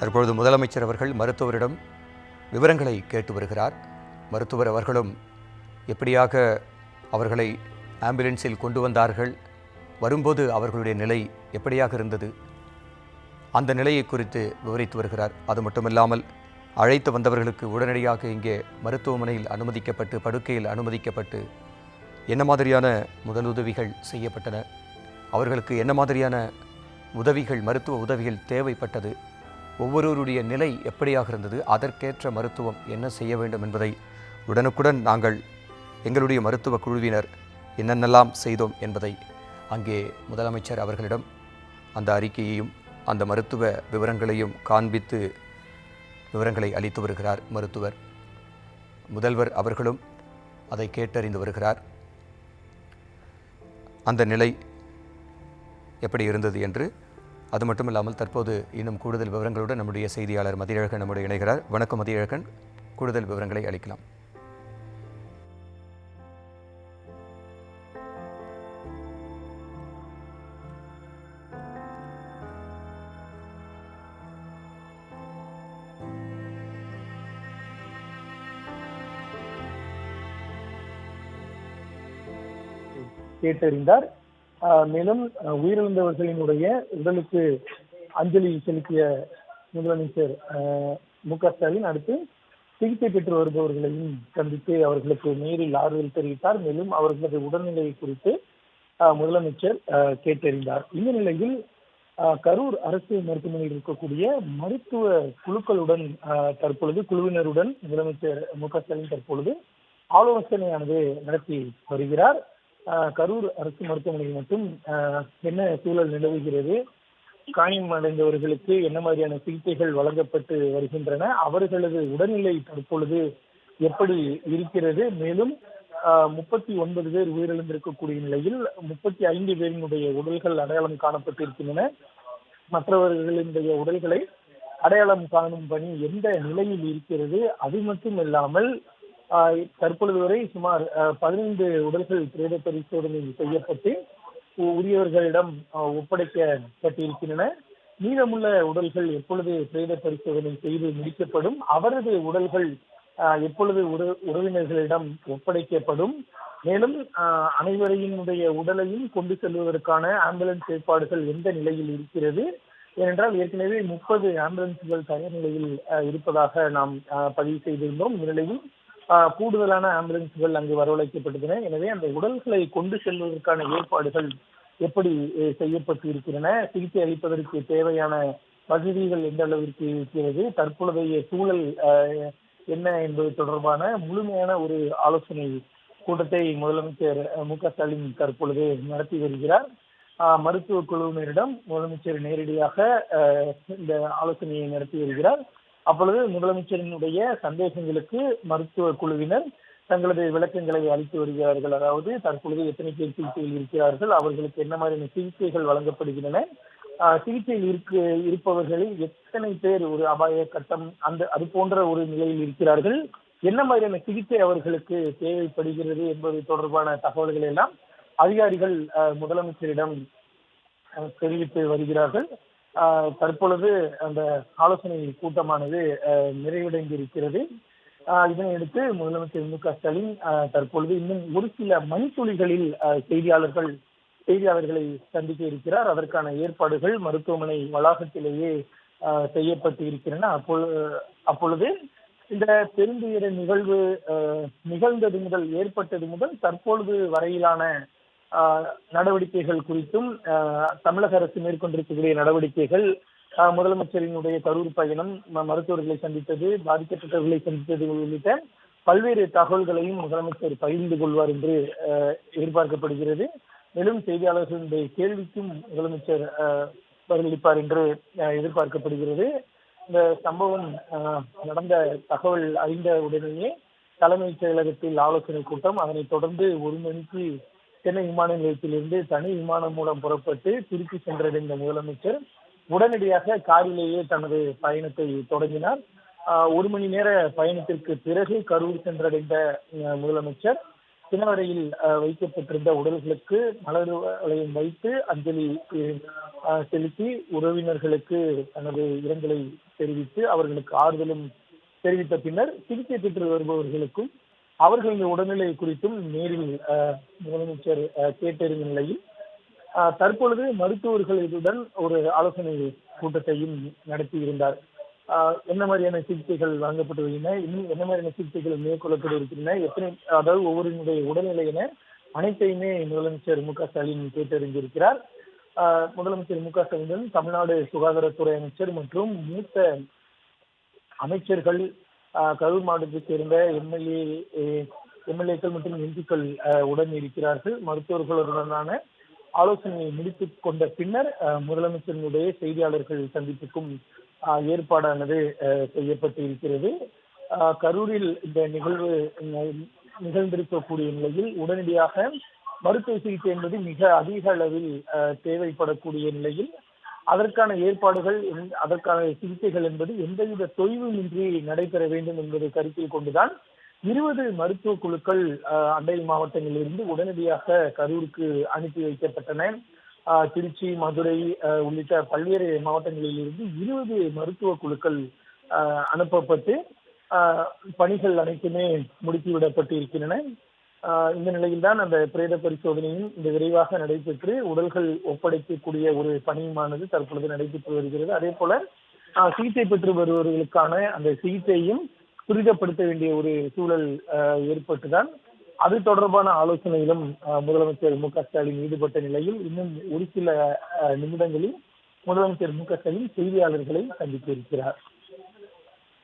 தற்பொழுது முதலமைச்சர் அவர்கள் மருத்துவரிடம் விவரங்களை கேட்டு வருகிறார். மருத்துவர் அவர்களும் எப்படியாக அவர்களை ஆம்புலன்ஸில் கொண்டு வந்தார்கள், வரும்போது அவர்களுடைய நிலை எப்படியாக இருந்தது, அந்த நிலையை குறித்து விவரித்து வருகிறார். அது மட்டுமில்லாமல் அழைத்து வந்தவர்களுக்கு உடனடியாக இங்கே மருத்துவமனையில் அனுமதிக்கப்பட்டு படுக்கையில் அனுமதிக்கப்பட்டு என்ன மாதிரியான முதலுதவிகள் செய்யப்பட்டன, அவர்களுக்கு என்ன மாதிரியான உதவிகள் மருத்துவ உதவிகள் தேவைப்பட்டது, ஒவ்வொருவருடைய நிலை எப்படியாக இருந்தது, அதற்கேற்ற மருத்துவம் என்ன செய்ய வேண்டும் என்பதை உடனுக்குடன் நாங்கள் எங்களுடைய மருத்துவ குழுவினர் என்னென்னலாம் செய்தோம் என்பதை அங்கே முதலமைச்சர் அவர்களிடம் அந்த அறிக்கையையும் அந்த மருத்துவ விவரங்களையும் காண்பித்து விவரங்களை அளித்து வருகிறார் மருத்துவர். முதல்வர் அவர்களும் அதை கேட்டறிந்து வருகிறார். அந்த நிலை எப்படி இருந்தது என்று. அது மட்டும் இல்லாமல் தற்போது இன்னும் கூடுதல் விவரங்களுடன் நம்முடைய செய்தியாளர் மதியழகன் நம்முடைய இணைகிறார். வணக்கம் மதியழகன், கூடுதல் விவரங்களை அளிக்கலாம். கேட்டறிந்தார். மேலும் உயிரிழந்தவர்களினுடைய உடலுக்கு அஞ்சலி செலுத்திய முதலமைச்சர் மு.க. ஸ்டாலின் அடுத்து சிகிச்சை பெற்று வருபவர்களையும் சந்தித்து அவர்களுக்கு நேரில் ஆறுதல் தெரிவித்தார். மேலும் அவர்களது உடல்நிலை குறித்து முதலமைச்சர் கேட்டறிந்தார். இந்த நிலையில் கரூர் அரசு மருத்துவமனையில் இருக்கக்கூடிய மருத்துவ குழுக்களுடன் தற்பொழுது குழுவினருடன் முதலமைச்சர் மு.க. ஸ்டாலின் தற்பொழுது ஆலோசனையானது நடத்தி வருகிறார். கரூர் அரசு மருத்துவமனையில் மட்டும் என்ன சூழல் நிலவுகிறது, காயம் அடைந்தவர்களுக்கு என்ன மாதிரியான சிகிச்சைகள் வழங்கப்பட்டு வருகின்றன, அவர்களது உடல்நிலை தற்பொழுது எப்படி இருக்கிறது, மேலும் 39 பேர் உயிரிழந்திருக்கக்கூடிய நிலையில் 35 பேரினுடைய உடல்கள் அடையாளம் காணப்பட்டிருக்கின்றன. மற்றவர்களினுடைய உடல்களை அடையாளம் காணும் பணி எந்த நிலையில் இருக்கிறது, அது மட்டும் இல்லாமல் தற்பொழுது வரை சுமார் 15 உடல்கள் பிரேத பரிசோதனை செய்யப்பட்டு உரியவர்களிடம் ஒப்படைக்கப்பட்டிருக்கின்றன. மீதமுள்ள உடல்கள் எப்பொழுது பிரேத பரிசோதனை செய்து முடிக்கப்படும், அவரது உடல்கள் எப்பொழுது உறவினர்களிடம் ஒப்படைக்கப்படும், மேலும் அனைவரையினுடைய உடலையும் கொண்டு செல்வதற்கான ஆம்புலன்ஸ் ஏற்பாடுகள் எந்த நிலையில் இருக்கிறது, ஏனென்றால் ஏற்கனவே 30 ஆம்புலன்ஸ்கள் தயார் நிலையில் இருப்பதாக நாம் பதிவு செய்திருந்தோம். இந்நிலையில் கூடுதலான ஆம்புலன்ஸ்கள் அங்கு வரவழைக்கப்பட்டன. எனவே அந்த உடல்களை கொண்டு செல்வதற்கான ஏற்பாடுகள் எப்படி செய்யப்பட்டு இருக்கின்றன, சிகிச்சை அளிப்பதற்கு தேவையான வசதிகள் எந்த அளவிற்கு இருக்கிறது, தற்பொழுதைய சூழல் என்ன என்பது தொடர்பான முழுமையான ஒரு ஆலோசனை கூட்டத்தை முதலமைச்சர் மு.க. ஸ்டாலின் தற்பொழுது நடத்தி வருகிறார். மருத்துவ குழுவினரிடம் முதலமைச்சர் நேரடியாக இந்த ஆலோசனையை நடத்தி வருகிறார். அப்பொழுது முதலமைச்சரினுடைய சந்தேகங்களுக்கு மருத்துவ குழுவினர் தங்களது விளக்கங்களை அளித்து வருகிறார்கள். அதாவது தற்பொழுது எத்தனை பேர் சிகிச்சையில் இருக்கிறார்கள், அவர்களுக்கு என்ன மாதிரியான சிகிச்சைகள் வழங்கப்படுகின்றன, சிகிச்சையில் இருப்பவர்களில் எத்தனை பேர் ஒரு அபாய கட்டம் அது போன்ற ஒரு நிலையில் இருக்கிறார்கள், என்ன மாதிரியான சிகிச்சை அவர்களுக்கு தேவைப்படுகிறது என்பது தொடர்பான தகவல்கள் எல்லாம் அதிகாரிகள் முதலமைச்சரிடம் தெரிவித்து வருகிறார்கள். தற்பொழுது அந்த ஆலோசனை கூட்டமானது நிறைவடைந்திருக்கிறது. இதனையடுத்து முதலமைச்சர் மு.க. ஸ்டாலின் தற்பொழுது இன்னும் ஒரு சில மணித்துளிகளில் செய்தியாளர்களை சந்திக்க இருக்கிறார். அதற்கான ஏற்பாடுகள் மருத்துவமனை வளாகத்திலேயே செய்யப்பட்டு இருக்கின்றன. அப்பொழுது இந்த பெருந்துயர நிகழ்வு நிகழ்ந்தது முதல் ஏற்பட்டது முதல் தற்பொழுது வரையிலான நடவடிக்கைகள் குறித்தும் தமிழக அரசு மேற்கொண்டிருக்கக்கூடிய நடவடிக்கைகள், முதலமைச்சரினுடைய கரூர் பயணம், மருத்துவர்களை சந்தித்தது, பாதிக்கப்பட்டவர்களை சந்தித்தது உள்ளிட்ட பல்வேறு தகவல்களையும் முதலமைச்சர் பகிர்ந்து கொள்வார் என்று எதிர்பார்க்கப்படுகிறது. மேலும் செய்தியாளர்களுடைய கேள்விக்கும் முதலமைச்சர் பதிலளிப்பார் என்று எதிர்பார்க்கப்படுகிறது. இந்த சம்பவம் நடந்த தகவல் அறிந்த உடனேயே தலைமைச் செயலகத்தில் ஆலோசனை கூட்டம், அதனைத் தொடர்ந்து 1 மணிக்கு சென்னை விமான நிலையத்திலிருந்து தனி விமானம் மூலம் புறப்பட்டு திருச்சி சென்றடைந்த முதலமைச்சர் உடனடியாக காரிலேயே தனது பயணத்தை தொடங்கினார். 1 மணி நேர பயணத்திற்கு பிறகு கரூர் சென்றடைந்த முதலமைச்சர் பிணவரையில் வைக்கப்பட்டிருந்த உடல்களுக்கு மலர் வளையம் வைத்து அஞ்சலி செலுத்தி உறவினர்களுக்கு தனது இரங்கலை தெரிவித்து அவர்களுக்கு ஆறுதலும் தெரிவித்த பின்னர் சிகிச்சை பெற்று வருபவர்களுக்கும் அவர்களின் உடல்நிலை குறித்தும் நேரில் முதலமைச்சர் கேட்டறிந்த நிலையில் தற்பொழுது மருத்துவர்களுடன் ஒரு ஆலோசனை கூட்டத்தையும் நடத்தியிருந்தார். என்ன மாதிரியான சிகிச்சைகள் வழங்கப்பட்டு வருகின்றன, இன்னும் என்ன மாதிரியான சிகிச்சைகள் மேற்கொள்ளப்பட்டு இருக்கின்றன, எத்தனை, அதாவது ஒவ்வொருவருடைய உடல்நிலை என அனைத்தையுமே முதலமைச்சர் மு.க.ஸ்டாலின் கேட்டறிந்திருக்கிறார். முதலமைச்சர் மு.க.ஸ்டாலின் தமிழ்நாடு சுகாதாரத்துறை அமைச்சர் மற்றும் மூத்த அமைச்சர்கள், கரூர் மாவட்டத்தைச் சேர்ந்த எம்எல்ஏக்கள் மற்றும் எம்பிக்கள் உடன் இருக்கிறார்கள். மருத்துவர்களுடனான ஆலோசனையை முடித்துக் கொண்ட பின்னர் முதலமைச்சரினுடைய செய்தியாளர்கள் சந்திப்புக்கும் ஏற்பாடானது செய்யப்பட்டு இருக்கிறது. கரூரில் இந்த நிகழ்வு நிகழ்ந்திருக்கக்கூடிய நிலையில் உடனடியாக மருத்துவ சிகிச்சை என்பது மிக அதிக அளவில் தேவைப்படக்கூடிய நிலையில் அதற்கான ஏற்பாடுகள், அதற்கான சிகிச்சைகள் என்பது எந்தவித தொய்வுமின்றி நடைபெற வேண்டும் என்பதை கருத்தில் கொண்டுதான் 20 மருத்துவ குழுக்கள் அண்டை மாவட்டங்களிலிருந்து உடனடியாக கரூருக்கு அனுப்பி வைக்கப்பட்டன. திருச்சி, மதுரை உள்ளிட்ட பல்வேறு மாவட்டங்களில் இருந்து 20 மருத்துவ குழுக்கள் அனுப்பப்பட்டு பணிகள் அனைத்துமே முடுக்கிவிடப்பட்டு இருக்கின்றன. இந்த நிலையில்தான் அந்த பிரேத பரிசோதனையும் இந்த விரைவாக நடைபெற்று உடல்கள் ஒப்படைக்கக்கூடிய ஒரு பணியுமானது தற்பொழுது நடைபெற்று வருகிறது. அதே போல சிகிச்சை பெற்று வருபவர்களுக்கான அந்த சிகிச்சையும் துரிதப்படுத்த வேண்டிய ஒரு சூழல் ஏற்பட்டுதான் அது தொடர்பான ஆலோசனையிலும் முதலமைச்சர் மு.க.ஸ்டாலின் ஈடுபட்ட நிலையில் இன்னும் ஒரு சில நிமிடங்களில் முதலமைச்சர் மு.க.ஸ்டாலின் செய்தியாளர்களை சந்திக்க இருக்கிறார்.